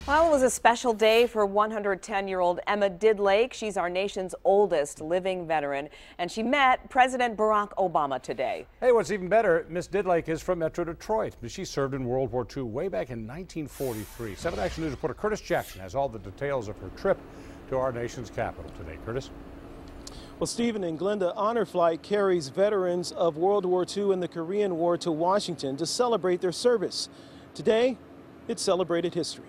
Well, it was a special day for 110-year-old Emma Didlake. She's our nation's oldest living veteran, and she met President Barack Obama today. Hey, what's even better, Miss Didlake is from Metro Detroit, but she served in World War II way back in 1943. 7 Action News reporter Curtis Jackson has all the details of her trip to our nation's capital today. Curtis? Well, Stephen and Glenda, Honor Flight carries veterans of World War II and the Korean War to Washington to celebrate their service. Today, it celebrated history.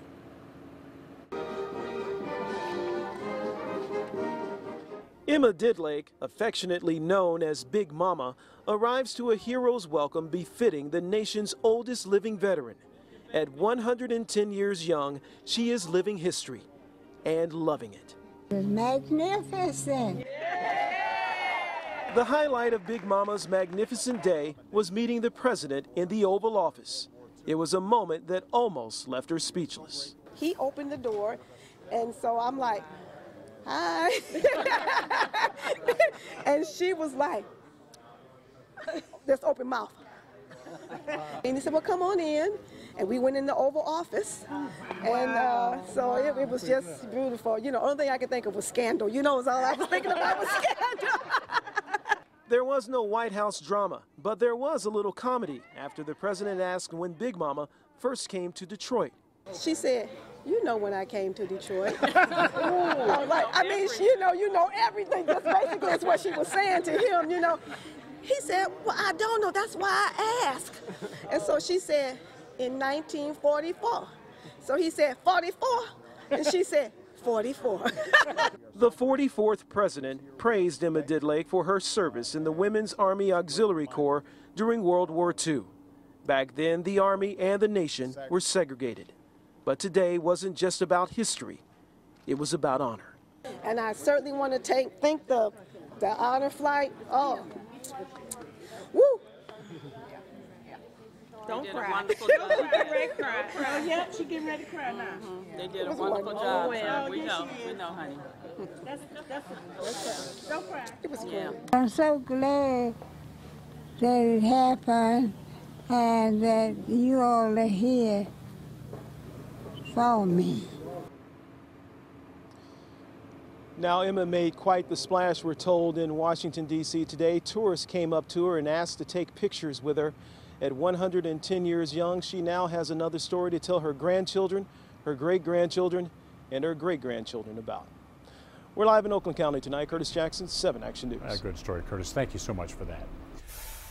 Emma Didlake, affectionately known as Big Mama, arrives to a hero's welcome befitting the nation's oldest living veteran. At 110 years young, she is living history and loving it. Magnificent. The highlight of Big Mama's magnificent day was meeting the president in the Oval Office. It was a moment that almost left her speechless. He opened the door, and so I'm like, hi. And she was like, this open mouth. And he said, well, come on in. And we went in the Oval Office. And so it was just beautiful. You know, only thing I could think of was scandal. You know, all I was thinking about was scandal. There was no White House drama, but there was a little comedy after the president asked when Big Mama first came to Detroit. She said, you know when I came to Detroit. I mean, you know everything. That's basically is what she was saying to him, you know. He said, well, I don't know. That's why I asked. And so she said, in 1944. So he said, 44? And she said, 44. The 44th president praised Emma Didlake for her service in the Women's Army Auxiliary Corps during World War II. Back then, the Army and the nation were segregated. But today wasn't just about history, it was about honor. And I certainly want to thank the Honor Flight. Oh, woo! Don't cry. She getting ready to cry. Oh, yep, she getting ready to cry now. They did a wonderful job. Oh, well, we know, honey. Don't cry. It was Yeah. cool. I'm so glad that it happened and that you all are here for me. Now, Emma made quite the splash, we're told, in Washington, D.C. today. Tourists came up to her and asked to take pictures with her. At 110 years young, she now has another story to tell her grandchildren, her great-grandchildren, and her great-grandchildren about. We're live in Oakland County tonight. Curtis Jackson, 7 Action News. A good story, Curtis. Thank you so much for that.